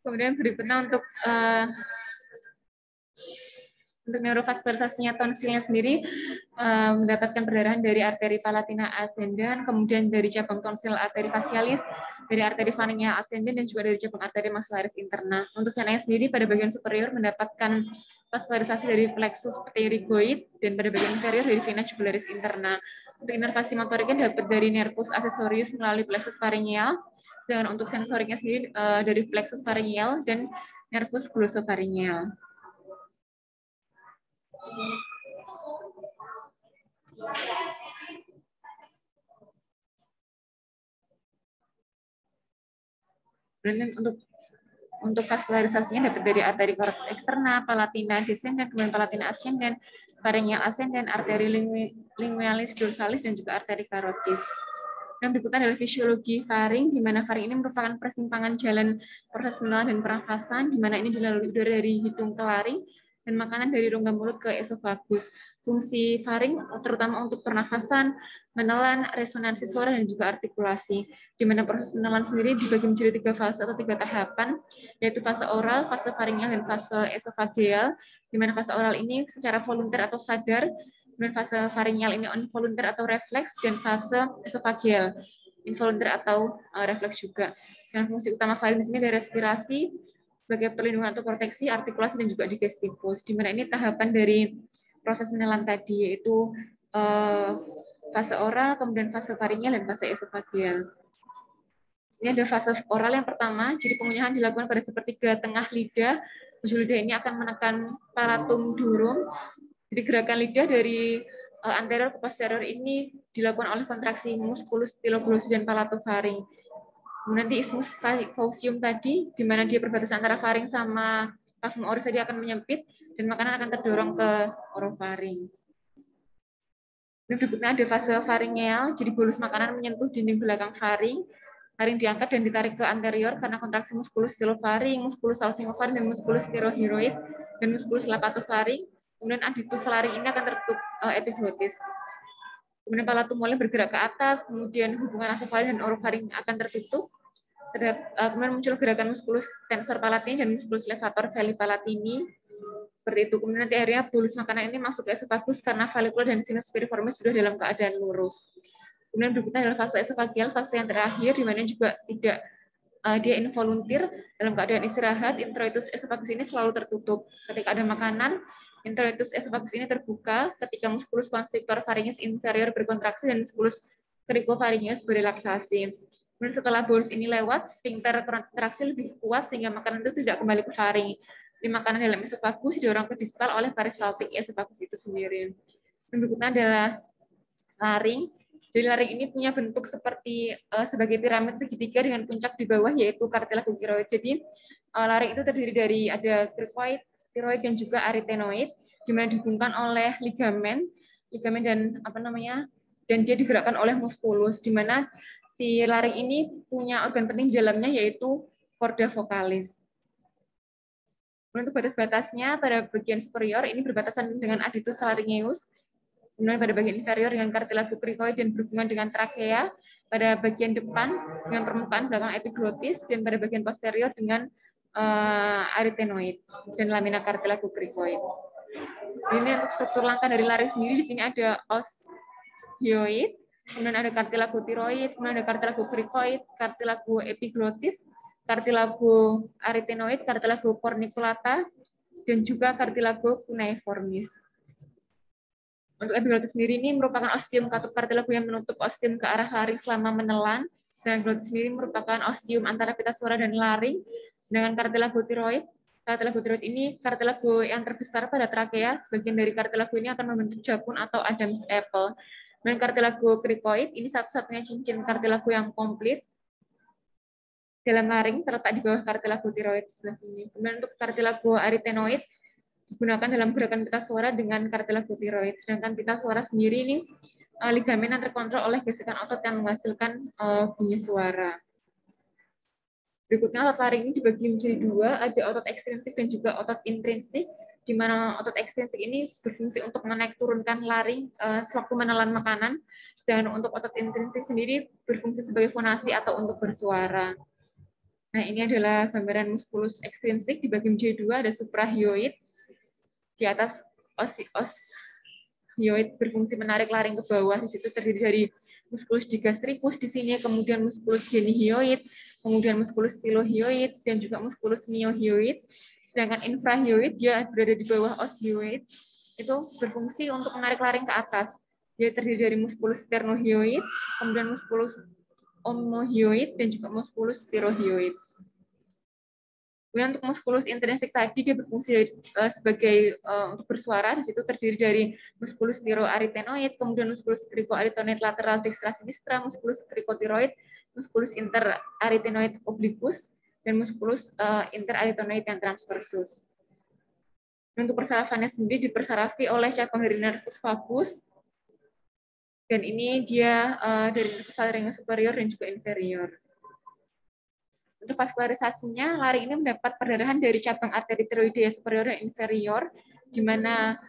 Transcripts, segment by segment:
Kemudian berikutnya untuk neurovaskularisasinya tonsilnya sendiri mendapatkan perdarahan dari arteri palatina ascendens, kemudian dari cabang tonsil arteri facialis, dari arteri pharyngeal ascendens, dan juga dari cabang arteri maxillaris interna. Untuk venanya sendiri pada bagian superior mendapatkan vaskularisasi dari plexus pterygoid, dan pada bagian inferior dari vena jugularis interna. Untuk inervasi motoriknya dapat dari nervus accessorius melalui plexus pharyngeal, sedangkan untuk sensoriknya sendiri dari plexus pharyngeal dan nervus glossopharyngeal. Dan untuk vaskularisasinya dapat dari arteri cortex externa, palatina descendens, kemudian palatina ascendens, pharyngeal ascendens, arteri lingualis dorsalis, dan juga arteri carotis. Dan berikutnya adalah fisiologi faring, di mana faring ini merupakan persimpangan jalan proses menelan dan pernafasan, di mana ini dilalui udara dari hidung ke laring dan makanan dari rongga mulut ke esofagus. Fungsi faring terutama untuk pernafasan, menelan, resonansi suara, dan juga artikulasi. Di mana proses menelan sendiri dibagi menjadi 3 fase atau 3 tahapan, yaitu fase oral, fase faringeal, dan fase esofageal. Di mana fase oral ini secara volunter atau sadar, kemudian fase faringeal ini involunter atau refleks, dan fase esofageal involunter atau refleks juga. Dan fungsi utama faring di sini adalah respirasi sebagai perlindungan atau proteksi, artikulasi, dan juga digestifus. Di mana ini tahapan dari proses menelan tadi, yaitu fase oral, kemudian fase faringeal, dan fase esofageal. Ini ada fase oral yang pertama, jadi pengunyahan dilakukan pada sepertiga tengah lidah. Ujung lidah ini akan menekan palatum durum. Jadi gerakan lidah dari anterior ke posterior ini dilakukan oleh kontraksi musculus styloglossus dan palatofaring. Kemudian di isthmus faucium tadi, di mana dia perbatasan antara faring sama cavum oris tadi akan menyempit, dan makanan akan terdorong ke orofaring. Berikutnya ada fase faringeal, jadi bolus makanan menyentuh dinding belakang faring. Faring diangkat dan ditarik ke anterior karena kontraksi musculus stylofaring, musculus salpingofaring, dan musculus styrohyoid, dan musculus lapatofaring. Kemudian aditus laring ini akan tertutup epiglotis. Kemudian palatum mulai bergerak ke atas, kemudian hubungan nasofaring dan orofaring akan tertutup. Kemudian muncul gerakan musculus tensor palatini dan musculus levator veli palatini. Seperti itu. Kemudian nanti akhirnya bolus makanan ini masuk ke esofagus karena valvula dan sinus piriformis sudah dalam keadaan lurus. Kemudian berikutnya adalah fase esofageal, fase yang terakhir, di mana juga tidak dia involuntir dalam keadaan istirahat. Introitus esofagus ini selalu tertutup. Ketika ada makanan, introitus esofagus ini terbuka ketika musculus constrictor pharyngeus inferior berkontraksi dan musculus cricopharyngeus berelaksasi. Kemudian setelah bolus ini lewat, sphincter kontraksi lebih kuat sehingga makanan itu tidak kembali ke faring. Di makanan dalam esofagus didorong ke distal oleh peristaltik esofagus itu sendiri. Berikutnya adalah laring. Jadi laring ini punya bentuk seperti sebagai piramid segitiga dengan puncak di bawah yaitu cartilago thyroid. Jadi laring itu terdiri dari ada cricoid, thyroid, dan juga arytenoid, di mana dihubungkan oleh ligamen dan dan dia digerakkan oleh musculus, di mana si laring ini punya organ penting di dalamnya yaitu chorda vocalis. Untuk batas-batasnya pada bagian superior ini berbatasan dengan aditus laryngeus, kemudian pada bagian inferior dengan cartilago cricoid dan berhubungan dengan trakea, pada bagian depan dengan permukaan belakang epiglotis, dan pada bagian posterior dengan arytenoid dan lamina cartilago cricoid. Ini untuk struktur langkah dari laring sendiri, di sini ada os hyoid, kemudian ada cartilago thyroid, kemudian ada cartilago cricoid, cartilago epiglotis, cartilago arytenoid, cartilago corniculata, dan juga cartilago cuneiformis. Untuk epiglotis sendiri ini merupakan ostium katup cartilago yang menutup ostium ke arah laring selama menelan, dan epiglotis sendiri merupakan ostium antara pita suara dan laring. Sedangkan cartilago thyroid ini cartilago yang terbesar pada trakea. Sebagian dari cartilago ini akan membentuk jakun atau Adam's apple. Dan cartilago cricoid ini satu-satunya cincin cartilago yang komplit dalam laring, terletak di bawah cartilago thyroid sebelah sini. Kemudian untuk cartilago arytenoid digunakan dalam gerakan pita suara dengan cartilago thyroid. Sedangkan pita suara sendiri ini ligamen yang terkontrol oleh gesekan otot yang menghasilkan bunyi suara. Berikutnya otot laring ini dibagi menjadi dua, ada otot ekstrinsik dan juga otot intrinsik. di mana otot ekstensik ini berfungsi untuk menaik turunkan laring sewaktu menelan makanan, sedangkan untuk otot intrinsik sendiri berfungsi sebagai fonasi atau untuk bersuara. Nah, ini adalah gambaran muskulus ekstrinsik. Di bagian J2 ada suprahyoid. Di atas oshyoid berfungsi menarik laring ke bawah. Di situ terdiri dari muskulus digastricus di sini, kemudian muskulus genihyoid, kemudian muskulus stylohyoid, dan juga muskulus myohyoid. Sedangkan infrahyoid dia berada di bawah oshyoid, itu berfungsi untuk menarik laring ke atas. Dia terdiri dari muskulus sternohyoid, kemudian muskulus omohyoid, dan juga muskulus styrohyoid. Kemudian untuk muskulus intrinsik tadi dia berfungsi sebagai untuk bersuara. Di situ terdiri dari muskulus tiroarytenoid, kemudian muskulus cricoarytenoid lateral dextra sinistra, muskulus cricotiroid, muskulus interarytenoid obliquus, dan muskulus interarytenoid yang transversus. Untuk persarafannya sendiri dipersarafi oleh cabang dari nervus vagus, dan ini dia dari nervus laryngus superior dan juga inferior. Untuk vaskularisasinya, laring ini mendapat perdarahan dari cabang arteri tiroidea superior dan inferior, di mana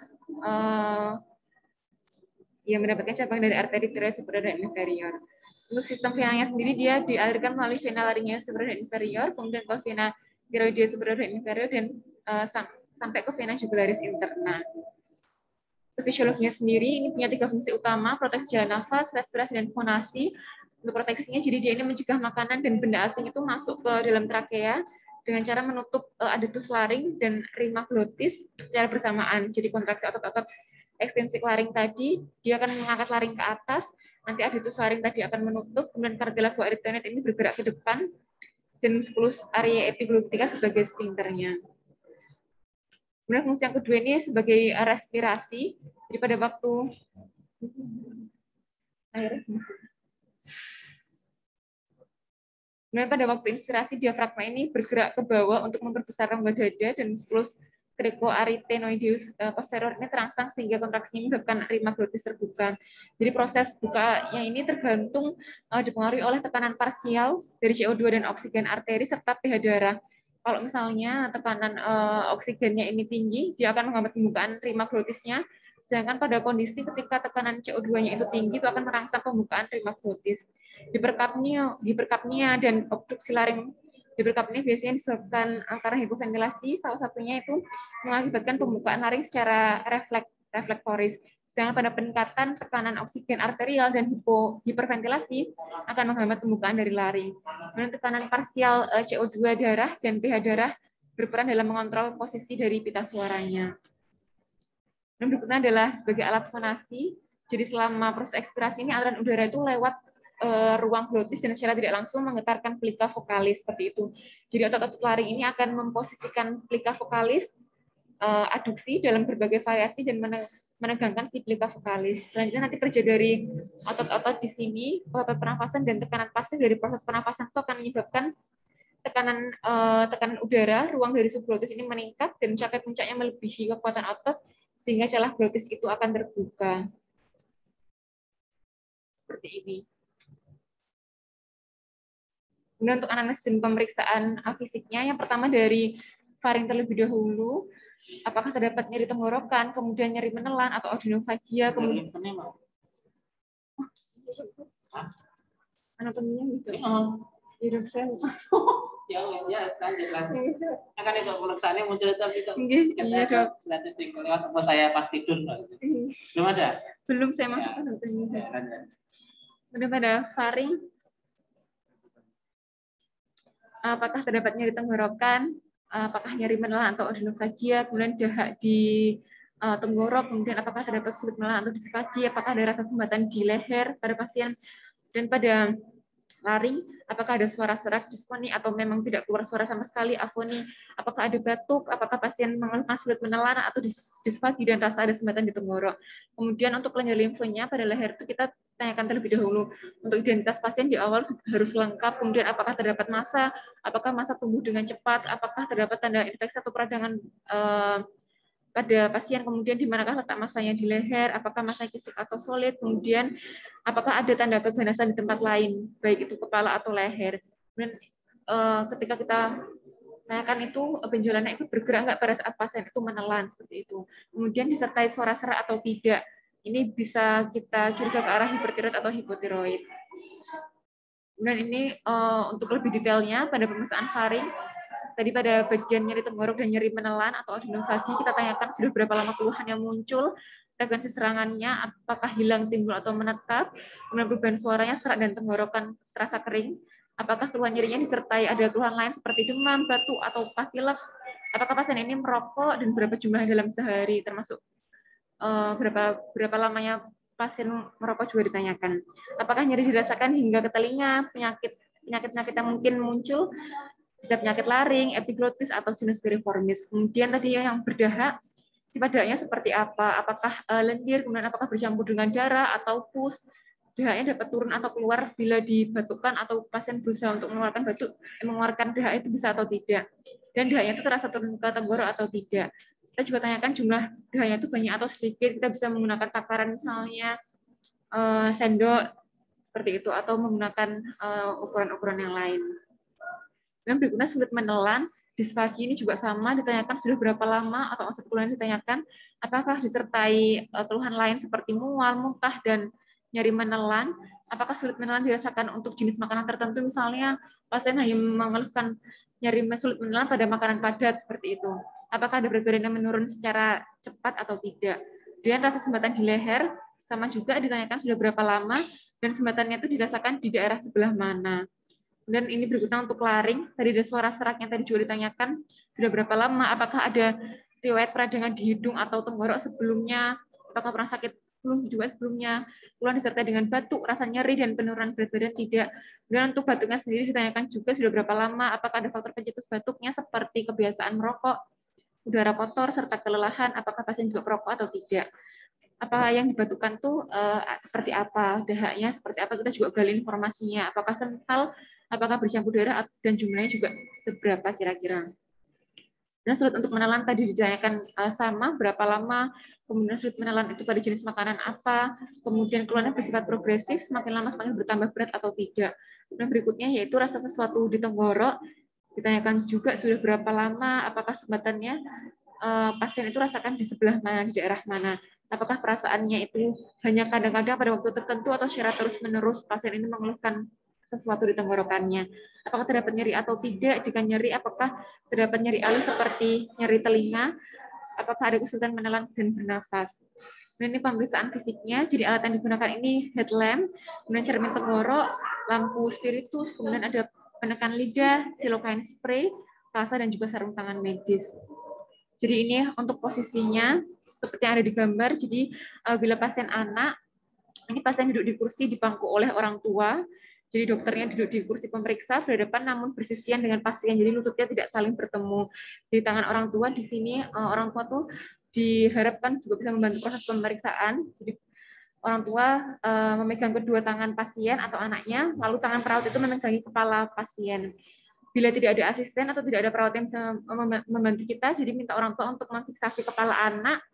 ia mendapatkan cabang dari arteri tiroid superior dan inferior. Untuk sistem venanya sendiri, dia dialirkan melalui vena laringeus superior dan inferior, kemudian ke vena tiroidea superior dan inferior, dan sampai ke vena jugularis interna. Fisiologinya sendiri, ini punya 3 fungsi utama, proteksi jalan nafas, respirasi, dan fonasi. Untuk proteksinya, jadi dia ini mencegah makanan dan benda asing itu masuk ke dalam trakea dengan cara menutup adetus laring dan rima glotis secara bersamaan. Jadi kontraksi otot-otot ekstensik laring tadi, dia akan mengangkat laring ke atas, nanti adetus laring tadi akan menutup, kemudian cardiac arytenoid ini bergerak ke depan, dan musculus area epiglottica sebagai sphincternya. Kemudian fungsi yang kedua ini sebagai respirasi. Jadi pada waktu inspirasi, diafragma ini bergerak ke bawah untuk memperbesar rongga dada, dan musculus cricoarytenoideus posterior ini terangsang sehingga kontraksi menyebabkan rima glotis terbuka. Jadi proses bukanya ini tergantung dipengaruhi oleh tekanan parsial dari CO2 dan oksigen arteri serta pH darah. Kalau misalnya tekanan oksigennya ini tinggi, dia akan menghambat pembukaan rima glotisnya. Sedangkan pada kondisi ketika tekanan CO2-nya itu tinggi, itu akan merangsang pembukaan rima glotis. Hiperkapnia dan obstruksi laring. Hiperkapnia biasanya disebabkan karena hipoventilasi, salah satunya itu mengakibatkan pembukaan laring secara reflektoris. Sedangkan pada peningkatan tekanan oksigen arterial dan hiperventilasi akan menghambat pembukaan dari laring. Dan tekanan parsial CO2 darah dan pH darah berperan dalam mengontrol posisi dari pita suaranya. Dan berikutnya adalah sebagai alat fonasi. Jadi selama proses ekspirasi ini aliran udara itu lewat ruang glotis dan secara tidak langsung menggetarkan plika vokalis seperti itu. Jadi otot-otot laring ini akan memposisikan plika vokalis aduksi dalam berbagai variasi dan menegangkan si plika vokalis. Selanjutnya nanti kerja dari otot-otot di sini, otot pernafasan dan tekanan pasif dari proses pernafasan itu akan menyebabkan tekanan udara, ruang dari subglotis ini meningkat dan mencapai puncaknya melebihi kekuatan otot sehingga celah glotis itu akan terbuka. Seperti ini. Kemudian untuk anamnesis dan pemeriksaan fisiknya, yang pertama dari faring terlebih dahulu, apakah terdapat nyeri tenggorokan, kemudian nyeri menelan atau odinofagia, kemudian anatominya gitu. Hidup saya. Ya, lanjut. Akan itu pemeriksaannya muncul tapi itu. Iya, Dok. Statistik lewat apa saya pas tidur. Belum ada? Belum, saya masuk ke anatomi. Kemudian pada faring, apakah terdapat nyeri tenggorokan, apakah nyeri menelan atau odinofagia, kemudian dahak di tenggorok, kemudian apakah terdapat sulit menelan atau disfagia, apakah ada rasa sumbatan di leher pada pasien, dan pada laring, apakah ada suara serak, disponi, atau memang tidak keluar suara sama sekali, afoni, apakah ada batuk, apakah pasien mengeluhkan sulit menelan atau disfagi dan rasa ada sumbatan di tenggorok. Kemudian untuk kelenjar limfonya pada leher itu kita tanyakan terlebih dahulu. Untuk identitas pasien di awal harus lengkap, kemudian apakah terdapat massa, apakah massa tumbuh dengan cepat, apakah terdapat tanda infeksi atau peradangan pada pasien, kemudian di manakah letak massanya di leher, apakah massanya kisik atau solid, kemudian apakah ada tanda keganasan di tempat lain, baik itu kepala atau leher. Dan ketika kita Tanyakan itu benjolannya ikut bergerak nggak pada saat pasien itu menelan, seperti itu. Kemudian disertai suara serak atau tidak. Ini bisa kita curiga ke arah hipertiroid atau hipotiroid. Kemudian ini untuk lebih detailnya pada pemeriksaan faring, tadi pada bagian nyeri tenggorok dan nyeri menelan atau adenovagi, kita tanyakan sudah berapa lama keluhan yang muncul, frekuensi serangannya, apakah hilang, timbul, atau menetap, kemudian perubahan suaranya, serak dan tenggorokan terasa kering, apakah keluhan nyerinya disertai ada keluhan lain seperti demam, batuk, atau pilek, apakah pasien ini merokok, dan berapa jumlahnya dalam sehari, termasuk berapa lamanya pasien merokok juga ditanyakan. Apakah nyeri dirasakan hingga ke telinga, penyakit yang mungkin muncul, bisa penyakit laring, epiglotis, atau sinus piriformis. Kemudian tadi yang berdahak, sifat dahaknya seperti apa? Apakah lendir, kemudian apakah bercampur dengan darah atau pus? Dahaknya dapat turun atau keluar bila dibatukkan atau pasien berusaha untuk mengeluarkan dahak itu bisa atau tidak. Dan dahaknya itu terasa turun ke tenggorok atau tidak. Kita juga tanyakan jumlah dahaknya itu banyak atau sedikit. Kita bisa menggunakan takaran misalnya sendok seperti itu atau menggunakan ukuran-ukuran yang lain. Dan berikutnya sulit menelan, disfagi ini juga sama, ditanyakan sudah berapa lama atau onset keluhan ditanyakan, apakah disertai keluhan lain seperti mual, muntah, dan nyeri menelan, apakah sulit menelan dirasakan untuk jenis makanan tertentu, misalnya pasien hanya mengeluhkan nyeri sulit menelan pada makanan padat, seperti itu. Apakah ada berat badan yang menurun secara cepat atau tidak. Dan rasa sumbatan di leher, sama juga ditanyakan sudah berapa lama, dan sumbatannya itu dirasakan di daerah sebelah mana. Dan ini berikutnya untuk laring, tadi ada suara serak yang tadi juga ditanyakan, sudah berapa lama, apakah ada riwayat peradangan di hidung atau tenggorok sebelumnya, apakah pernah sakit flu juga sebelumnya, kemudian disertai dengan batuk, rasa nyeri, dan penurunan berat badan tidak. Dan untuk batuknya sendiri ditanyakan juga sudah berapa lama, apakah ada faktor pencetus batuknya seperti kebiasaan merokok, udara kotor, serta kelelahan, apakah pasien juga perokok atau tidak. Apa yang dibatukkan tuh seperti apa, dahaknya seperti apa, kita juga gali informasinya, apakah kental, apakah bercampur darah, dan jumlahnya juga seberapa kira-kira. Dan sulit untuk menelan tadi ditanyakan sama, berapa lama, kemudian sulit menelan itu pada jenis makanan apa, kemudian keluhannya bersifat progresif, semakin lama semakin bertambah berat atau tidak. Dan berikutnya yaitu rasa sesuatu di tenggorok, ditanyakan juga sudah berapa lama, apakah sumbatannya pasien itu rasakan di sebelah mana, di daerah mana. Apakah perasaannya itu hanya kadang-kadang pada waktu tertentu atau secara terus-menerus pasien ini mengeluhkan sesuatu di tenggorokannya. Apakah terdapat nyeri atau tidak? Jika nyeri, apakah terdapat nyeri alus seperti nyeri telinga? Apakah ada kesulitan menelan dan bernafas? Dan ini pemeriksaan fisiknya. Jadi alat yang digunakan ini headlamp, kemudian cermin tenggorok, lampu spiritus, kemudian ada penekan lidah, silokain spray, pulsa, dan juga sarung tangan medis. Jadi ini untuk posisinya seperti yang ada di gambar. Jadi bila pasien anak, ini pasien duduk di kursi dipangku oleh orang tua. Jadi dokternya duduk di kursi pemeriksa berhadapan namun bersisian dengan pasien. Jadi lututnya tidak saling bertemu. Di tangan orang tua di sini orang tua tuh diharapkan juga bisa membantu proses pemeriksaan. Jadi orang tua memegang kedua tangan pasien atau anaknya, lalu tangan perawat itu memegangi kepala pasien. Bila tidak ada asisten atau tidak ada perawat yang bisa membantu kita, jadi minta orang tua untuk memfiksasi kepala anak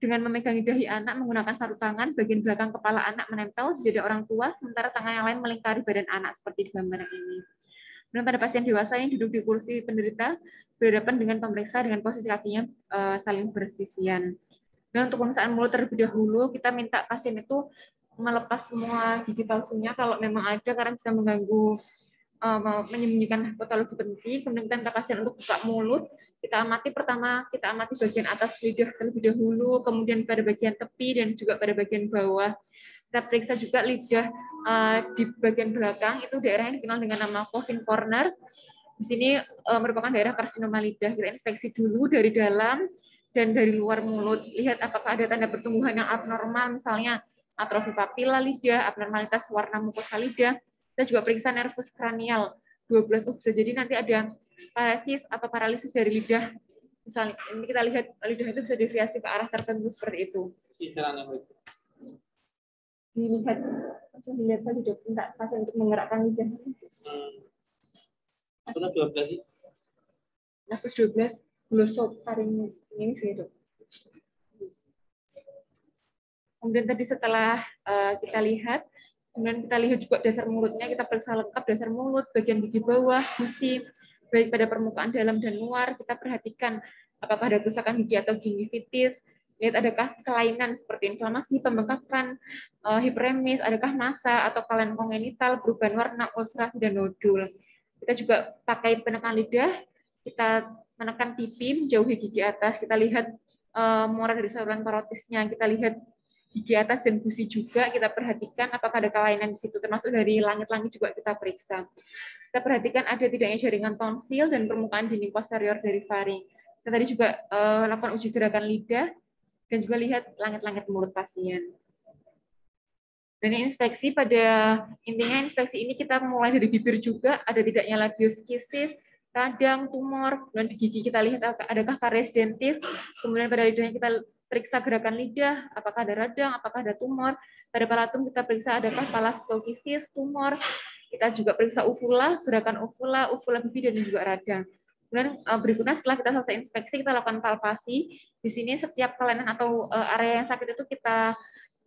dengan memegangi dahi anak menggunakan satu tangan, bagian belakang kepala anak menempel di dada orang tua, sementara tangan yang lain melingkari badan anak seperti di gambar ini. Dan pada pasien dewasa yang duduk di kursi penderita berhadapan dengan pemeriksa dengan posisi kakinya saling bersisian. Dan untuk pemeriksaan mulut terlebih dahulu, kita minta pasien itu melepas semua gigi palsunya kalau memang ada, karena bisa mengganggu menyembunyikan patologi penting. Kemudian kita minta pasien untuk buka mulut. Kita amati pertama, kita amati bagian atas lidah terlebih dahulu, kemudian pada bagian tepi dan juga pada bagian bawah. Kita periksa juga lidah di bagian belakang, itu daerah yang dikenal dengan nama Coffin Corner. Di sini merupakan daerah karsinoma lidah. Kita inspeksi dulu dari dalam dan dari luar mulut. Lihat apakah ada tanda pertumbuhan yang abnormal, misalnya atrofi papila lidah, abnormalitas warna mukosa lidah. Kita juga periksa nervus kranial 12 bisa jadi nanti ada paresis atau paralisis dari lidah. Misalnya ini kita lihat lidah itu bisa deviasi ke arah tertentu seperti itu. Dilihat, langsung dilihat saja dok, minta pasien untuk menggerakkan lidah. Nervus 12 sih. Nervus 12 glossopharyngeal ini sih dok. Kemudian tadi setelah kita lihat, kemudian kita lihat juga dasar mulutnya, kita periksa lengkap dasar mulut, bagian gigi bawah, gusi, baik pada permukaan dalam dan luar. Kita perhatikan apakah ada kerusakan gigi atau gingivitis, lihat adakah kelainan seperti inflamasi, pembengkakan, hiperemis, adakah massa atau kelainan kongenital, perubahan warna, ulcerasi, dan nodul. Kita juga pakai penekan lidah, kita menekan pipi, menjauhi gigi atas, kita lihat muara dari saluran parotisnya, kita lihat gigi atas dan gusi juga, kita perhatikan apakah ada kelainan di situ, termasuk dari langit-langit juga kita periksa. Kita perhatikan ada tidaknya jaringan tonsil dan permukaan dinding posterior dari faring. Kita tadi juga lakukan uji gerakan lidah dan juga lihat langit-langit mulut pasien. Dan inspeksi intinya inspeksi ini kita mulai dari bibir juga, ada tidaknya labioskisis, radang, tumor, dan di gigi kita lihat adakah karies dentis, kemudian pada lidahnya kita periksa gerakan lidah, apakah ada radang, apakah ada tumor, pada palatum kita periksa adakah palastokisis, tumor, kita juga periksa uvula, gerakan uvula bibi, dan juga radang. Kemudian berikutnya setelah kita selesai inspeksi, kita lakukan palpasi. Di sini setiap kelainan atau area yang sakit itu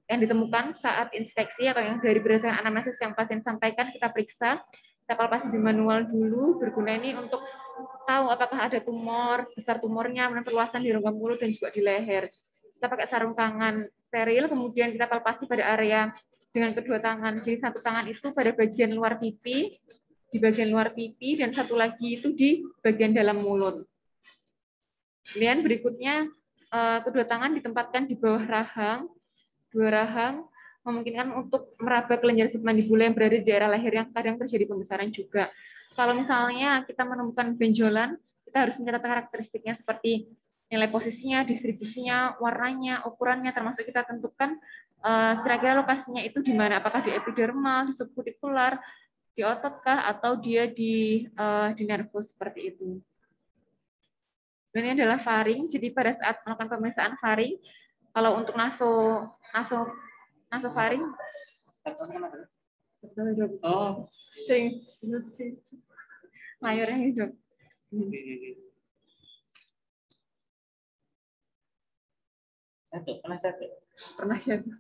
yang ditemukan saat inspeksi atau yang dari berdasarkan anamnesis yang pasien sampaikan, kita periksa. Kita palpasi di manual dulu, berguna ini untuk tahu apakah ada tumor, besar tumornya, perluasan di rongga mulut dan juga di leher. Kita pakai sarung tangan steril, kemudian kita palpasi pada area dengan kedua tangan. Jadi satu tangan itu pada bagian luar pipi, di bagian luar pipi, dan satu lagi itu di bagian dalam mulut. Kemudian berikutnya kedua tangan ditempatkan di bawah rahang, dua rahang, memungkinkan untuk meraba kelenjar submandibula yang berada di daerah leher yang kadang terjadi pembesaran juga. Kalau misalnya kita menemukan benjolan, kita harus mencatat karakteristiknya seperti nilai posisinya, distribusinya, warnanya, ukurannya, termasuk kita tentukan kira-kira lokasinya itu di mana, apakah di epidermal, di subkutikular, di otot kah, atau dia di nervus seperti itu. Dan ini adalah faring. Jadi pada saat melakukan pemeriksaan faring, kalau untuk nasofaring, Oh, layarnya hidup. Pernah satu.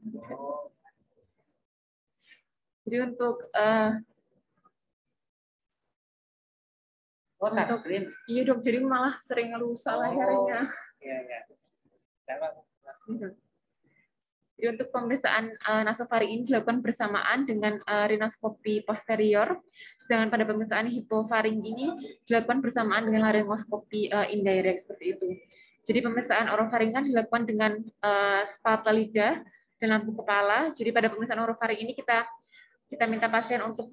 Jadi untuk screen. Iya dok, jadi malah sering rusak layarnya. Iya. Jadi untuk pemeriksaan nasofaring ini dilakukan bersamaan dengan rinoskopi posterior, sedangkan pada pemeriksaan hipofaring ini dilakukan bersamaan dengan laryngoskopi indirect seperti itu. Jadi pemeriksaan orofaring kan dilakukan dengan spatula lidah dan lampu kepala. Jadi pada pemeriksaan orofaring ini kita minta pasien untuk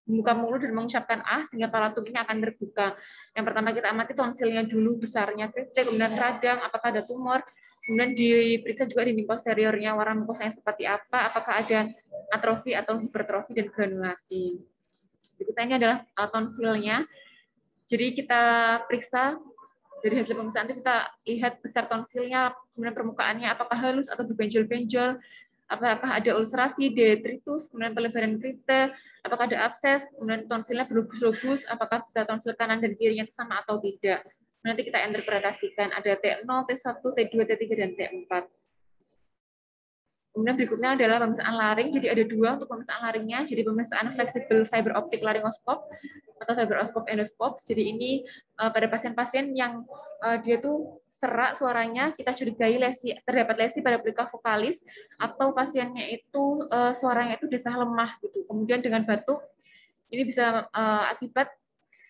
membuka mulut dan mengucapkan sehingga palatum ini akan terbuka. Yang pertama kita amati tonsilnya dulu, besarnya kritik, kemudian radang, apakah ada tumor, kemudian diperiksa juga dinding posteriornya, warna mukosanya seperti apa, apakah ada atrofi atau hipertrofi dan granulasi. Berikutnya ini adalah tonsilnya. Jadi kita periksa dari hasil pemeriksaan itu kita lihat besar tonsilnya, kemudian permukaannya apakah halus atau berbenjol-benjol, apakah ada ulcerasi, detritus, kemudian pelebaran kripte, apakah ada abses, kemudian tonsilnya berlobus-lobus, apakah bisa tonsil kanan dan kirinya sama atau tidak. Nanti kita interpretasikan ada T0, T1, T2, T3, dan T4. Kemudian berikutnya adalah pemeriksaan laring. Jadi ada dua untuk pemeriksaan laringnya. Jadi pemeriksaan flexible fiber optic laryngoscope atau fibroscope endoskop. Jadi ini pada pasien-pasien yang dia tuh serak suaranya, kita curigai terdapat lesi pada plika vokalis, atau pasiennya itu suaranya itu desah lemah gitu. Kemudian dengan batuk ini bisa akibat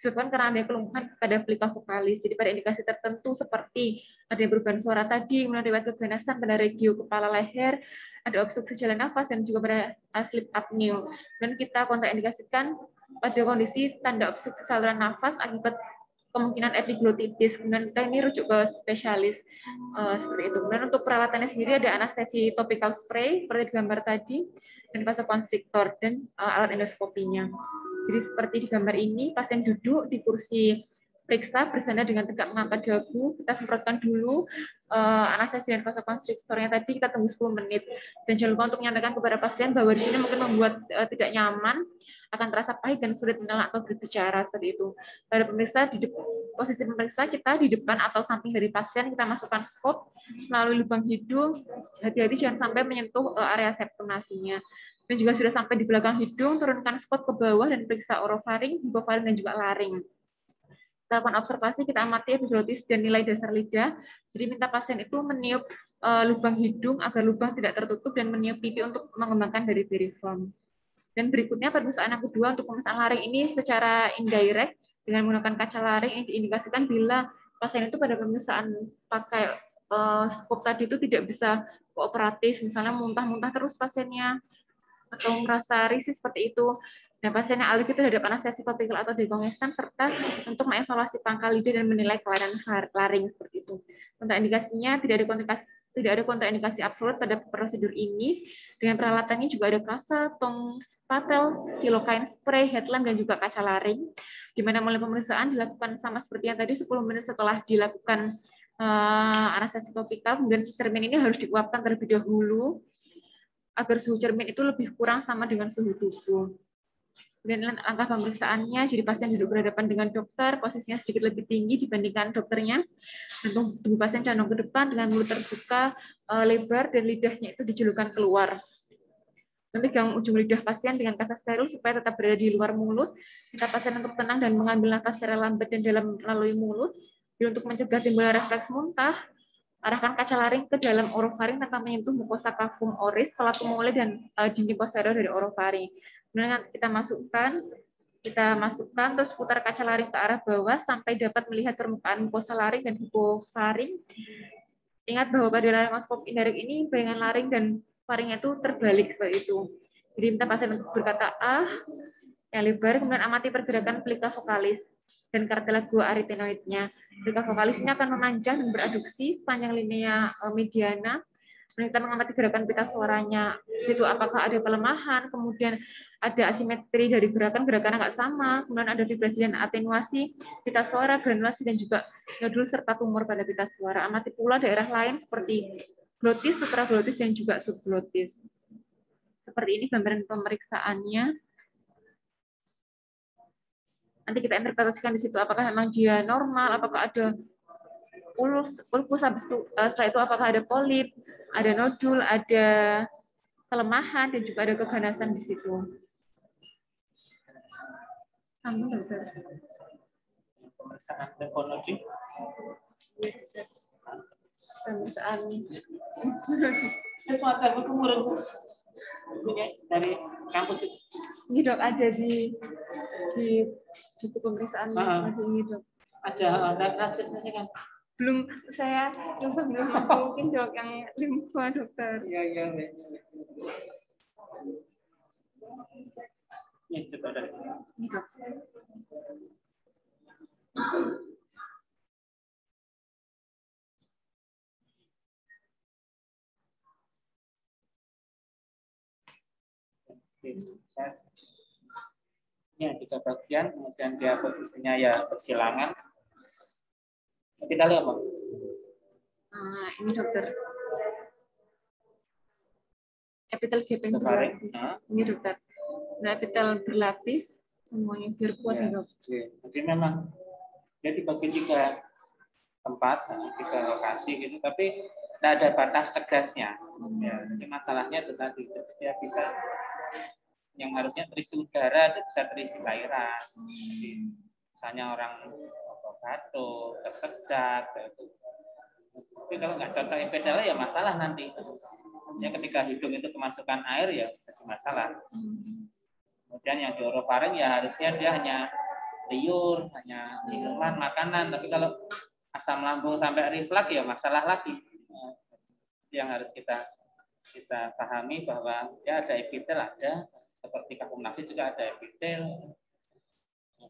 disebabkan karena ada kelumpuhan pada plika vokalis. Jadi pada indikasi tertentu seperti ada perubahan suara tadi, kemudian riwayat keganasan pada regio kepala leher, ada obstruksi jalan nafas, dan juga pada sleep apnea. Dan kita kontraindikasikan pada kondisi tanda obstruksi saluran nafas akibat kemungkinan epiglotitis. Kemudian kita ini rujuk ke spesialis seperti itu. Kemudian untuk peralatannya sendiri ada anestesi topical spray seperti di gambar tadi, dan vasokonstriktor dan alat endoskopinya. Jadi seperti di gambar ini, pasien duduk di kursi periksa bersandar dengan tegak mengangkat dagu. Kita semprotkan dulu anestesi dan vasokonstriktornya tadi, kita tunggu 10 menit. Dan jangan lupa untuk menyampaikan kepada pasien bahwa di sini mungkin membuat tidak nyaman, akan terasa pahit dan sulit mengelak atau berbicara seperti itu. Pada pemeriksa, posisi pemeriksa kita di depan atau samping dari pasien, kita masukkan skop melalui lubang hidung. Hati-hati jangan sampai menyentuh area septum nasinya. Dan juga sudah sampai di belakang hidung, turunkan spot ke bawah dan periksa orofaring, hipofaring, dan juga laring. Kita lakukan observasi, kita amati epiglottis dan nilai dasar lidah. Jadi minta pasien itu meniup lubang hidung agar lubang tidak tertutup dan meniup pipi untuk mengembangkan dari piriform. Dan berikutnya pemeriksaan yang kedua untuk pemeriksaan laring ini secara indirect dengan menggunakan kaca laring ini diindikasikan bila pasien itu pada pemeriksaan pakai skop tadi itu tidak bisa kooperatif, misalnya muntah-muntah terus pasiennya atau merasa risih seperti itu. Dan pasiennya alergi terhadap anestesi topikal atau dekongestan serta untuk mengevaluasi pangkal lidah dan menilai kelainan laring seperti itu. Kontraindikasinya tidak ada kontraindikasi absolut pada prosedur ini. Dengan peralatannya juga ada kasa, tong spatel, silokain spray, headlamp, dan juga kaca laring. Di mana mulai pemeriksaan dilakukan sama seperti yang tadi 10 menit setelah dilakukan anestesi topikal. Kemudian cermin ini harus diuapkan terlebih dahulu agar suhu cermin itu lebih kurang sama dengan suhu tubuh. Kemudian langkah pemeriksaannya, jadi pasien duduk berhadapan dengan dokter, posisinya sedikit lebih tinggi dibandingkan dokternya. Dan tubuh pasien condong ke depan dengan mulut terbuka lebar dan lidahnya itu dijulurkan keluar. Memegang ujung lidah pasien dengan kasa steril supaya tetap berada di luar mulut. Minta pasien untuk tenang dan mengambil nafas secara lambat dan dalam melalui mulut. Dan untuk mencegah timbulnya refleks muntah, arahkan kaca laring ke dalam orofaring tanpa menyentuh mukosa kafum oris, pelaku mulai dan dinding posterior dari orofaring. Kemudian kita masukkan terus putar kaca laring ke arah bawah sampai dapat melihat permukaan mukosa laring dan hipofaring. Ingat bahwa pada laryngoskop indirect ini bayangan laring dan faringnya itu terbalik seperti itu. Jadi minta pasien untuk berkata yang lebar, kemudian amati pergerakan plika vokalis dan cartilago arytenoidnya. Plika vokalis ini akan memanjang dan beraduksi sepanjang linea mediana. Kita mengamati gerakan pita suaranya, situ apakah ada pelemahan, kemudian ada asimetri dari gerakan agak sama, kemudian ada vibrasi dan atenuasi pita suara, granulasi, dan juga nodul serta tumor pada pita suara. Amati pula daerah lain seperti glotis, supraglotis, dan juga subglotis. Seperti ini gambaran pemeriksaannya. Nanti kita interpretasikan di situ apakah memang dia normal, apakah ada ulkus, setelah itu apakah ada polip, ada nodul, ada kelemahan, dan juga ada keganasan di situ. Pemeriksaan nefrologi. Pemeriksaan. Semacam buku murid punya dari kampus itu. Ini dok ada di buku pemeriksaan ini dok. Ada aksesnya kan? Belum, saya belum mungkin dok yang limfa dokter. Iya. Ini coba dari. Ini dok. Ini tiga bagian, kemudian dia posisinya ya persilangan. Kita lihat Bang. Ini dokter. Epitel gaping berlapis. Ini dokter. Nah, epitel berlapis semuanya biar kuat ya, dok. Jadi memang dia dibagi 3 tempat, 3 lokasi gitu, tapi tidak ada batas tegasnya. Ya, jadi masalahnya itu tadi dia bisa yang harusnya terisi udara itu bisa terisi cairan. Jadi, misalnya orang batuk, tersedak, gitu. Tapi kalau nggak cocok epitel ya masalah nanti. Ya, ketika hidung itu kemasukan air ya jadi masalah. Kemudian yang di orofaring ya harusnya dia hanya liur, hanya minuman, makanan. Tapi kalau asam lambung sampai reflux ya masalah lagi. Yang harus kita pahami bahwa ya ada epitel ada, seperti kafum nasi juga ada epitel,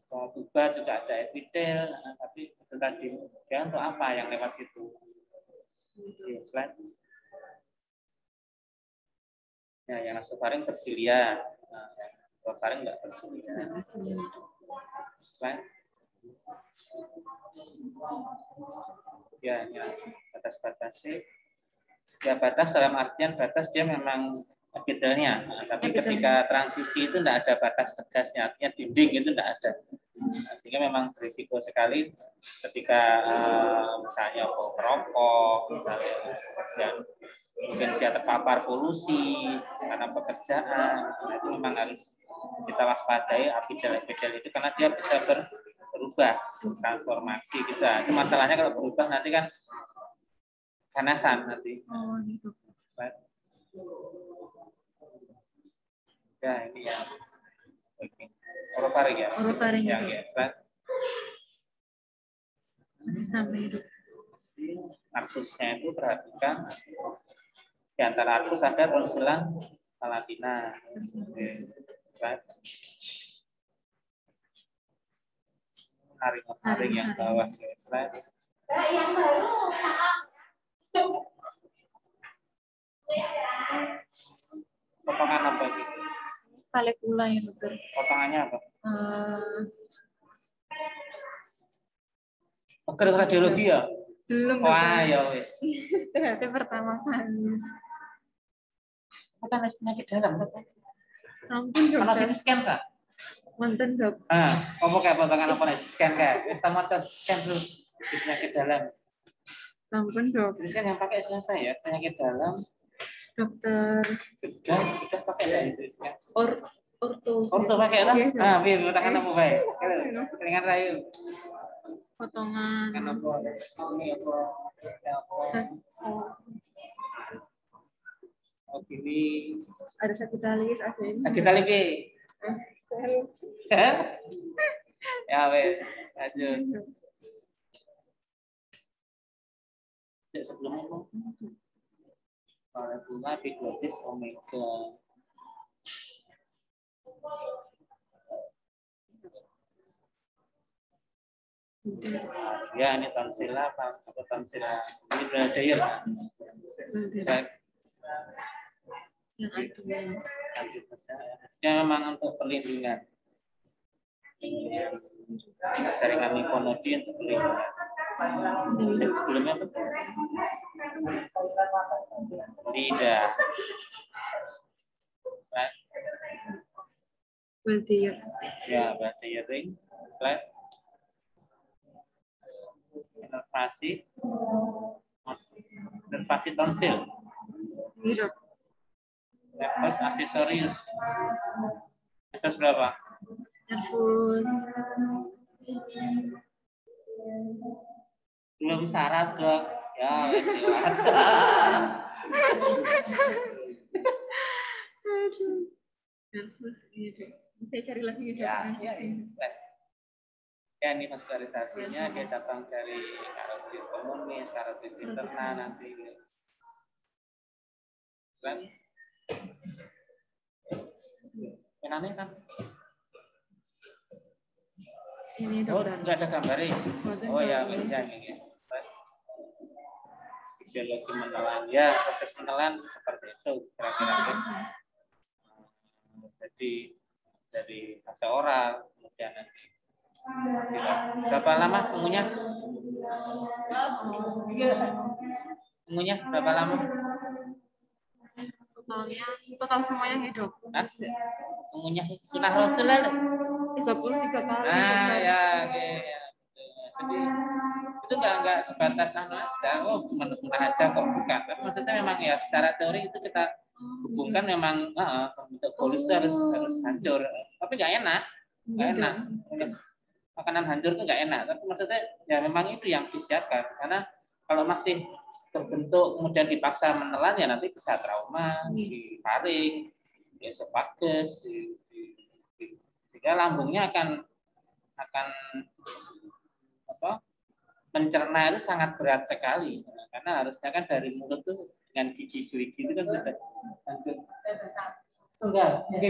tuba juga ada epitel, tapi itu tadi dia untuk apa yang lewat situ? Slide. Ya, yang nasofaring tersilia, orofaring nggak tersilia. Slide. Ya, batas-batasnya. Ya, batas dalam artian batas dia memang epitelnya, tapi ketika transisi itu tidak ada batas tegasnya, artinya dinding itu tidak ada. Sehingga memang berisiko sekali ketika misalnya merokok, misalnya, dan mungkin dia terpapar polusi, karena pekerjaan. Nah, itu memang harus kita waspadai epidel itu karena dia bisa berubah, transformasi kita. Itu masalahnya kalau berubah nanti kan ganasan nanti. Oh, gitu. Ya, ini ya. Oke. Orofaring ya. Orofaring ya, itu. Ya. Sampai itu. Arkusnya itu perhatikan di antara arkus ada tonsilan palatina. Haring yang bawah. Yang baru potongan apa gitu? Valecula ya dokter. Potongannya apa? Oke, radiologi ya? Belum. Wah, ya weh. Ternyata pertama kali. Bukan penyakit dalam, Dok. Ampun, dokter. Mana sini scan Kak? Manten, Dok. Apa kayak potongan apa nih? Scan Kak. Wis tamat scan dulu di penyakit dalam. Ampun, Dok. Ini kan yang pakai selesai ya, penyakit dalam. Dokter. Sudah pakai lah itu scan. Orto pakai lah. Biar potongan apa baik. Kelingan rayu. Potongan. Kan apa? Ini apa? Oh, gini. Ada sakitalis, ada ini. Sakitalis B. Ya, weh. Lanjut. Sebelumnya apa? Bunga B12 omega. Ya, ini tonsila apa? Tonsila. Ini berada ya. Ya, memang untuk perlindungan. Jaringan limfonodi untuk perlindungan. Dan sebelumnya betul. Lidah. Baltier. Ya, baltier ring. Nervasi tonsil. Mirip. Nervus aksesorius. Nervus berapa? Nervus. Belum syarat, Dok. Ya, wis dewasa. Nervus gitu. Saya cari lagi gitu. Ya, ini vaskularisasinya dia datang dari karotis komunis, karotis interna nanti. Selain penannya kan? Ini dokter. Enggak ada gambarnya. Oh ya, ini. Fisiologi menelan. Ya, proses menelan seperti itu kira-kira. Jadi dari fase oral, kemudian nanti berapa lama mengunyah? Mengunyah berapa lama? Total semuanya hidup. Mengunyah sunah rasul lalu 33 kali. Ya, oke. Jadi itu enggak sebatas aja. Oh, sunah aja kok bukan. Tapi maksudnya memang ya secara teori itu kita hubungkan memang bentuk bolus itu harus hancur. Tapi enggak enak. Makanan hancur itu nggak enak, tapi maksudnya ya memang itu yang disiapkan karena kalau masih terbentuk kemudian dipaksa menelan ya nanti bisa trauma di faring, di esofagus, sehingga lambungnya akan mencerna itu sangat berat sekali karena harusnya kan dari mulut tuh dengan gigi itu kan sudah hancur. Enggak, oke.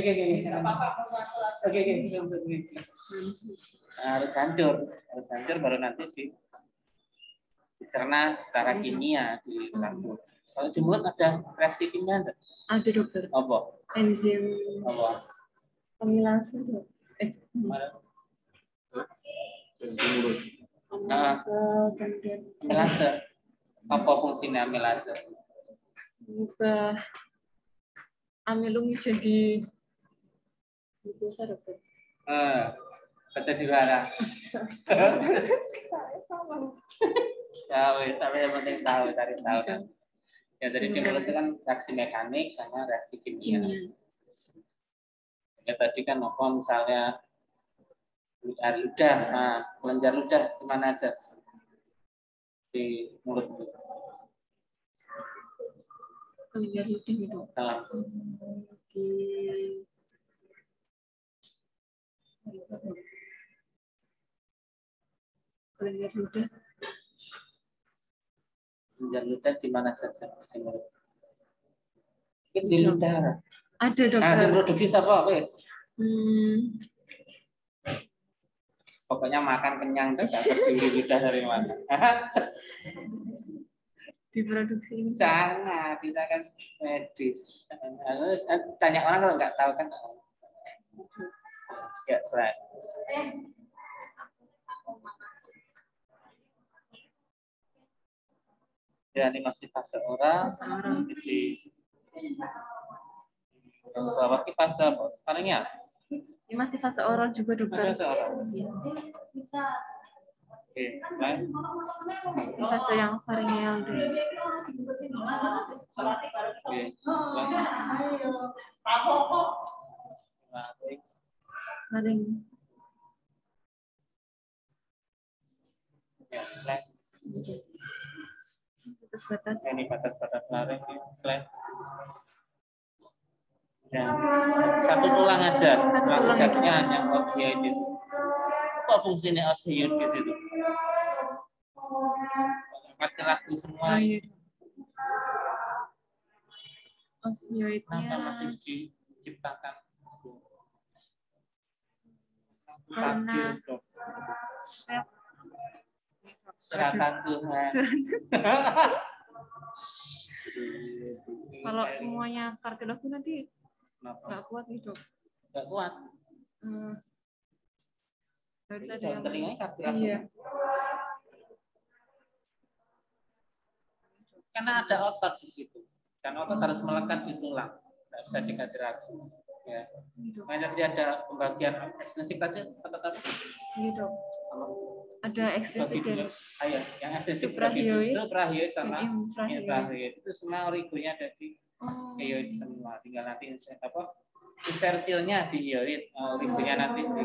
Harus hancur baru nanti dicerna secara kimia di lambung. Kalau di mulut ada reaksi kimia enggak? Ada dokter. Apa? Enzim. Apa? Amilase. Amilase. Apa fungsinya amilase? Ubah amilum jadi glukosa dokter. Baca di luar. Ya, wes, tapi yang penting tahu. Ya, dari di mulut itu kan reaksi mekanik sama reaksi kimia. Ya, tadi kan apa misalnya air ludah, nah, kelenjar ludah kemana aja di mulut itu? Kelenjar ludah itu. Nah. Kelenjar ludah. Kelenjar ludah di mana saja di mulut? Di ludah. Ada dokter. Nah, produksi siapa, wes? Pokoknya makan kenyang tidak berdiri lidah dari mana? Diproduksi ini. Jangan, kita kan medis. Tanya orang kalau nggak tahu kan. Ya, right. Ya, ini masih fase oral. Jadi bawah ini fase apa? Palingnya? Ini masih fase oral juga, dokter. Fase oral. Oke, lain. Fase yang faringeal dulu. Oke, laring. Ya, lain. Batas-batas. Ini batas-batas laring. Lain. Ya, satu tulang aja. Tulang sejatinya hanya opioid itu. Apa fungsinya opioid di situ? Laki-laki semua. Opioidnya. Kenapa masih diciptakan? Karena seratan Tuhan. Kalau semuanya kardiologi nanti nggak kuat nih, dok. Nggak kuat. Harus ada yang telinganya kardiologi. Iya. Karena ada otot di situ. Dan otot harus melekat di tulang. Nggak bisa dikadirasi. Ya. Makanya tadi ada pembagian ekstensif tadi otot apa? Iya, dok. Ada ekstensif dan ayo, yang ekstensif suprahyoid sama infrahyoid itu semua origonya ada di hyoid semua. Tinggal nanti apa? Inversilnya di hyoid, origonya nanti di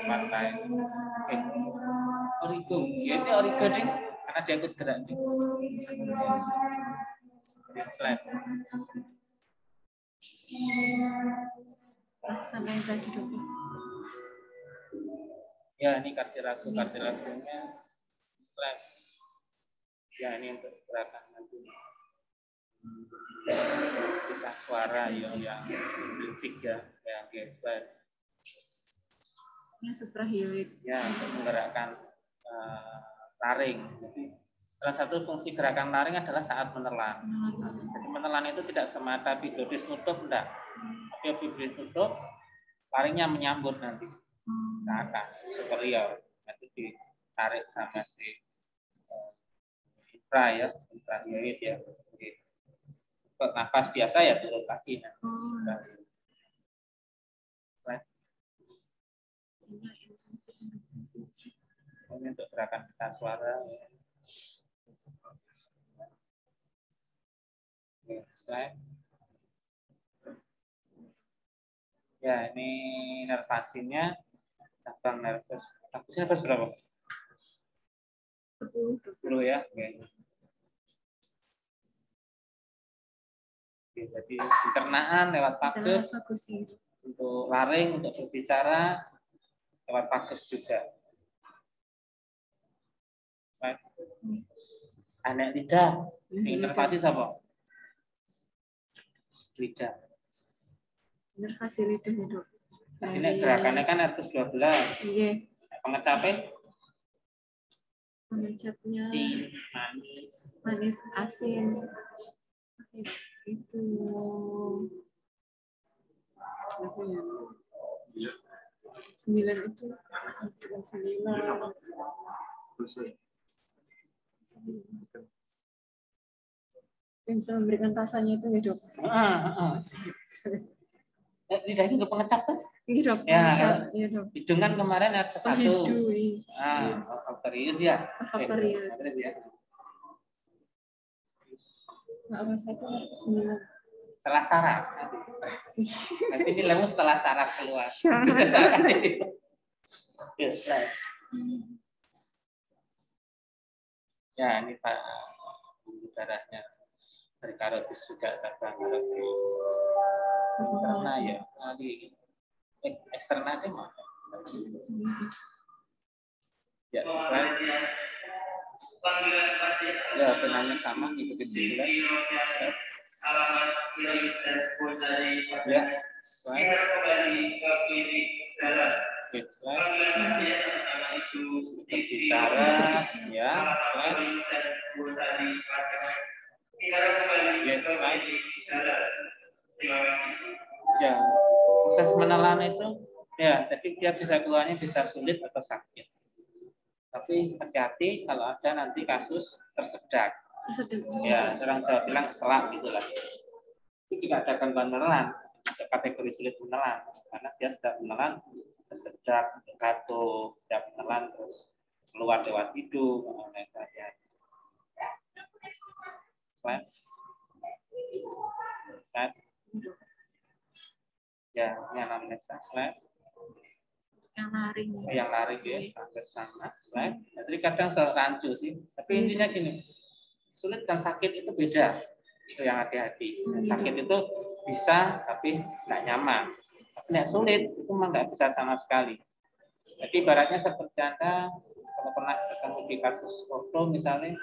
tempat lain. Oke. Origo, jadi origo ding karena dia ikut gerak nih. Slide. Sama yang tadi, dok. Ya, ini kardiolagunya slash. Ya, ini untuk gerakan nanti. Kita suara yang musik ya, slash. Ini suprahyoid. Ya, untuk menggerakkan laring. Jadi, salah satu fungsi gerakan laring adalah saat menelan. Jadi menelan itu tidak semata epiglottis nutup, enggak. Tapi epiglottis nutup, laringnya menyambut nanti. Ke atas superior nanti ditarik sama si infrahyoid ya. Untuk nafas biasa ya turun lagi nanti. Ini untuk gerakan pita suara. Ya, ini nervasinya. Cabang nervus. Nervusnya nervus berapa? 10 ya. Oke. Oke, jadi pencernaan lewat vagus. Untuk laring, untuk berbicara lewat vagus juga. Baik. Anak lidah. Inervasi apa? Lidah. Inervasi lidah itu. Ini gerakannya kan nervus 12. Iya. Pengecapnya? Pengecapnya manis, asin. Itu. Apa ya? 9 itu. 9. Yang bisa memberikan rasanya itu ya, dok. Lidah itu untuk pengecap kan? Iya, dok. Ya, iya, dok. hidung kan kemarin ada satu. Faktorius ya. Faktorius. Ya. Setelah saraf. Nanti ini lemu setelah saraf keluar. Ya, ini Pak darahnya dari karotis juga terbang karotis. Karena ya di eksternalnya mah. Ya, ya benangnya sama itu kecil. Ya, berbicara, ya, ya, proses menelan itu, ya, jadi dia bisa keluarnya bisa sulit atau sakit. Tapi hati-hati kalau ada nanti kasus tersedak. Ya, orang Jawa bilang selak gitulah. Itu juga ada gangguan menelan, masuk kategori sulit menelan, karena dia sudah menelan tersedak, jatuh, sudah menelan terus keluar lewat hidung, dan sebagainya. Slide. Ya, ini yang namanya slide. Yang lari ya, hampir sama. Slide. Jadi kadang selalu rancu sih, tapi intinya gini, sulit dan sakit itu beda. Itu yang hati-hati. Sakit itu bisa, tapi nggak nyaman. Tapi sulit itu memang nggak bisa sama sekali. Jadi ibaratnya seperti Anda kalau pernah ketemu di kasus orto misalnya,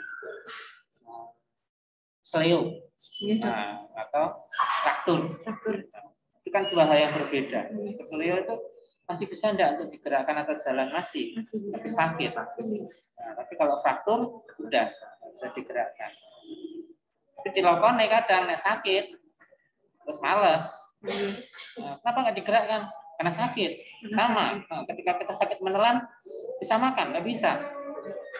seleo, atau fraktur. Itu kan dua hal yang berbeda. Seleo itu masih bisa enggak untuk digerakkan atau jalan masih tapi sakit. Nah, tapi kalau fraktur sudah bisa digerakkan. Tapi cilokone kadang sakit terus malas. Nah, kenapa nggak digerakkan? Karena sakit. Sama. Nah, ketika kita sakit menelan bisa makan, nggak bisa.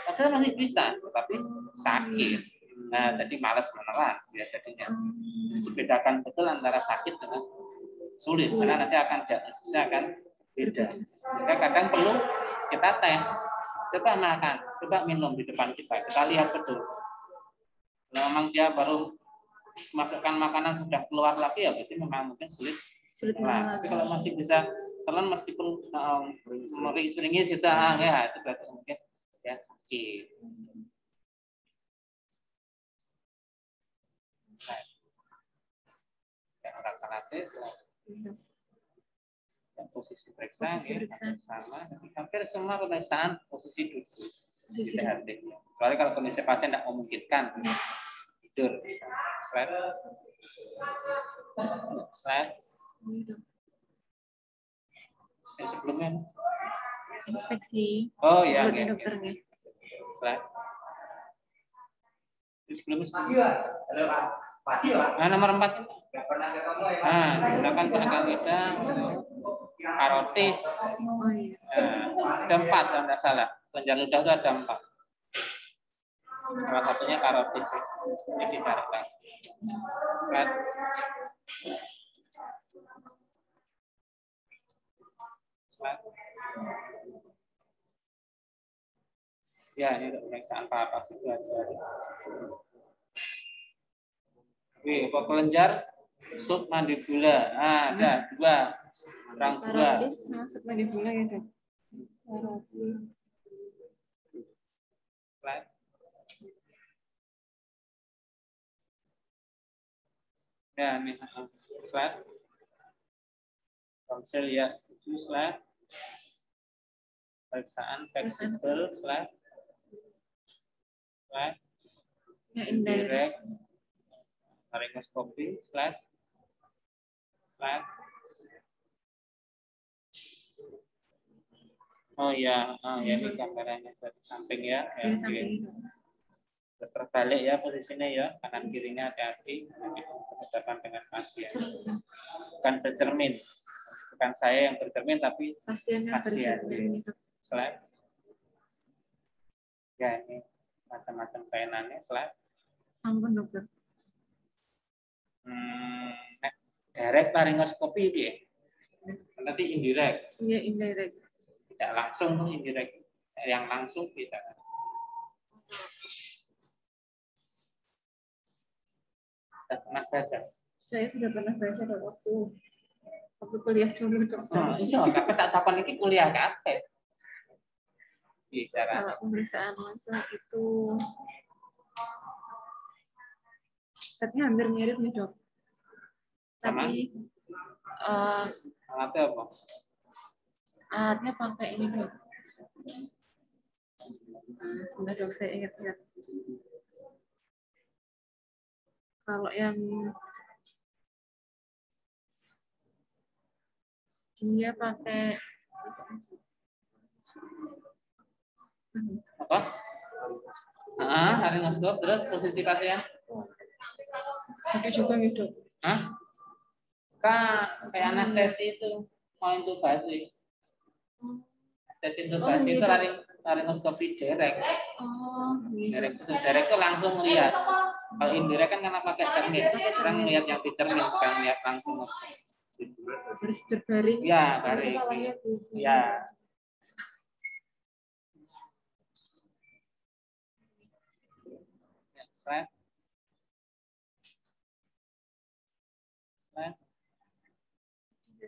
Padahal masih bisa, tapi sakit. Nah, jadi malas menelan ya jadinya. Bedakan betul antara sakit dengan sulit karena nanti akan diagnosisnya akan beda. Sehingga kadang perlu kita tes. Coba makan, coba minum di depan kita. Kita lihat betul. Kalau memang dia baru masukkan makanan sudah keluar lagi ya berarti memang mungkin sulit. Nah, tapi kalau masih bisa telan meskipun meringis sudah ya itu berarti mungkin ya sakit. Nah, yang alternatif yang posisi periksa sama hampir semua pemeriksaan posisi duduk di THT. Kecuali kalau kondisi pasien tidak memungkinkan tidur. Slide. Yang sebelumnya inspeksi. Oh ya, dokternya. Slide. Sebelumnya. Nomor 4. Gunakan tenaga kita karotis. Ada 4 kalau tidak salah. Kelenjar ludah itu ada 4. Salah satunya karotis. Ini ditarik. Slide. Ya, ini untuk pemeriksaan papas itu aja. Wih, apa kelenjar submandibula. Ada 2. Kurang 2. Karotis submandibula ya, Dok. Karotis. Slide. Ya, ini slide. Konsil ya, setuju slide. Pemeriksaan fleksibel slide. Slide. Ya, indirect. Laryngoscopy slide. Slide. Oh ya, ini gambarannya dari samping ya. Dari samping. Terus terbalik ya posisinya ya, kanan kirinya hati-hati berhadapan dengan pasien. Bukan bercermin, bukan saya yang bercermin tapi pasiennya pasien. bercermin. Slide. Ya ini macam-macam kaitannya slide. Sampun dokter. Direct laryngoscopy ya. Nanti indirect. Iya indirect. Tidak langsung tuh indirect. Yang langsung tidak. Sudah pernah baca? Saya sudah pernah baca dok, waktu kuliah dulu dok. Iya, tapi tak tapan ini kuliah kabeh. Bicara. Kalau pemeriksaan langsung itu tapi hampir mirip nih dok. Tapi alatnya apa? Alatnya pakai ini dok. Sebentar dok, saya ingat-ingat. Kalau yang dia pakai apa? Laryngoscope, terus posisi pasien? Pakai juga nih dok. Hah? Kayak anestesi itu mau intubasi. Anestesi intubasi itu laryngoscopy direct. Direct itu langsung lihat. Kalau indirect kan karena pakai cermin, orang lihat yang di cermin bukan lihat langsung. Harus berbaring. Ya, baring. Ya. Slide.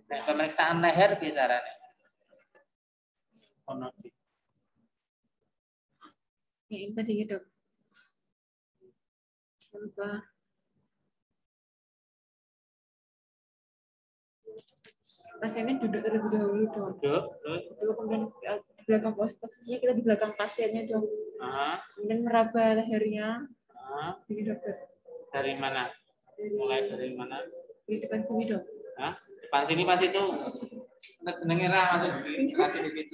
Pemeriksaan leher bicaranya. Ini tadi dok. Lupa. Pasiennya duduk terlebih dahulu dok. Duduk, kemudian di belakang posisinya kita di belakang pasiennya dok. Kemudian meraba lehernya. Ini dokter. Dari mana? Mulai dari mana? Di depan sini dok. Depan sini pas itu. Jenenge ra atau di situ.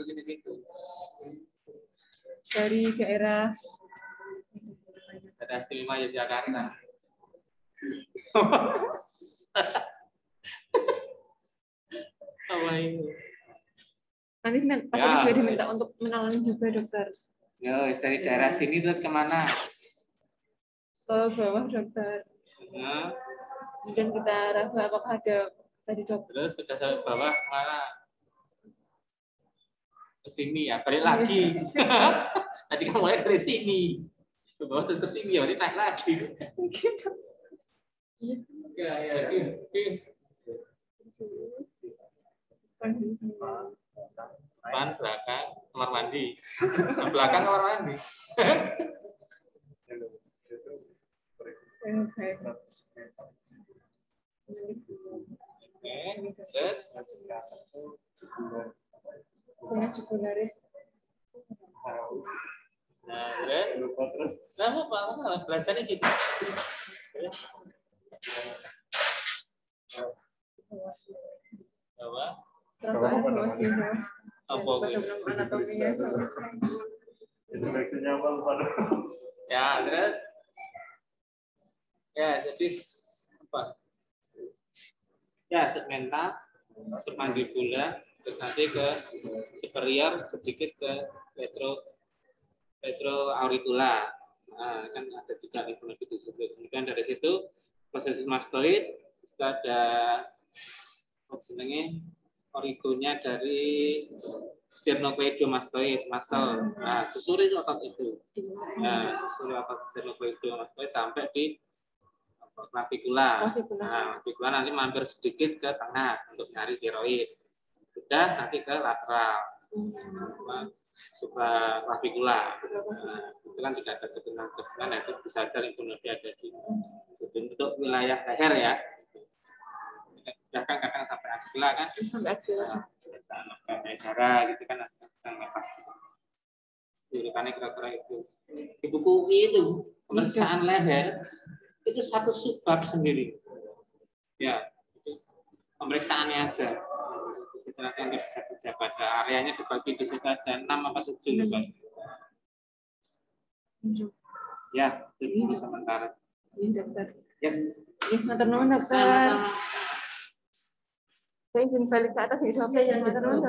Dari daerah istimewa Yogyakarta. Apa itu? Nanti pasien sudah diminta untuk menangani juga dokter. Yo, dari daerah sini terus kemana? Ke bawah dokter. Kemudian kita raba apakah ada tadi dokter. Terus sudah sampai bawah mana? Ke sini ya, balik lagi. Tadi kan mulai dari sini. Ke bawah terus ke sini ya, naik lagi. Ya. Depan, belakang, kamar mandi. Belakang kamar mandi. Terus punya jugularis. Nah, terus apa belajarnya gitu. Introduksinya apa lupa dong. Ya, terus ya jadi apa? Ya, segmental, submandibular, terus nanti ke superior, sedikit ke retroauricular. Nah, kan ada tiga informasi di situ. Kemudian dari situ proses mastoid, itu ada origonya dari sternocleidomastoid, muscle. Nah, susuri otot itu. Nah, susuri otot sternocleidomastoid sampai di clavicula. Nah, clavicula nanti mampir sedikit ke tengah untuk nyari tiroid. Sudah nanti ke lateral. Supraclavicula. Nah, itu kan tidak ada tegunan, itu bisa saja limfonode ada di situ. Untuk wilayah leher ya. Kadang sampai axilla kan. Sampai axilla. Sampai darah gitu kan ngepas. Urutannya kira-kira itu. Di buku itu pemeriksaan leher itu satu subbab sendiri. Ya, itu pemeriksaannya aja. Setelah nanti bisa kerja pada areanya dibagi di situ ada 6 apa 7 dibagi. Ya, itu sementara. Ini dokter. Yes. Matur nuwun dokter. Saya izin balik ke atas ya dokter. Matur nuwun.